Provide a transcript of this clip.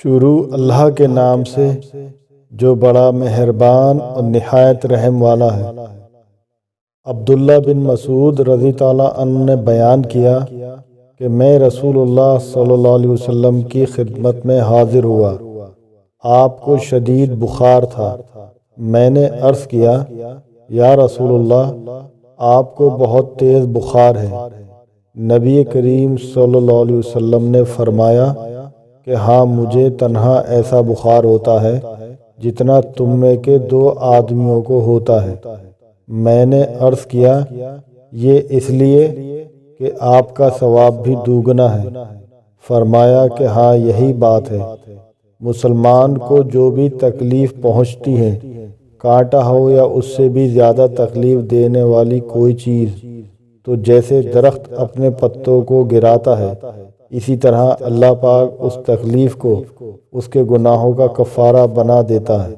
شروع اللہ کے نام سے جو بڑا مہربان اور نہایت رحم والا ہے۔ عبداللہ بن مسعود رضی اللہ عنہ نے بیان کیا کہ میں رسول اللہ صلی اللہ علیہ وسلم کی خدمت میں حاضر ہوا۔ آپ کو شدید بخار تھا۔ میں نے عرض کیا، یا رسول اللہ، آپ کو بہت تیز بخار ہے۔ نبی کریم صلی اللہ علیہ وسلم نے فرمایا کہ ہاں، مجھے تنہا ایسا بخار ہوتا ہے جتنا تم میں کے 2 آدمیوں کو ہوتا ہے۔ میں نے عرض کیا، یہ اس لیے کہ آپ کا ثواب بھی دوگنا ہے۔ فرمایا کہ ہاں، یہی بات ہے۔ مسلمان کو جو بھی تکلیف پہنچتی ہے، کانٹا ہو یا اس سے بھی زیادہ تکلیف دینے والی کوئی چیز، تو جیسے درخت اپنے پتوں کو گراتا ہے، اسی طرح اللہ پاک اس تکلیف کو اس کے گناہوں کا کفارہ بنا دیتا ہے۔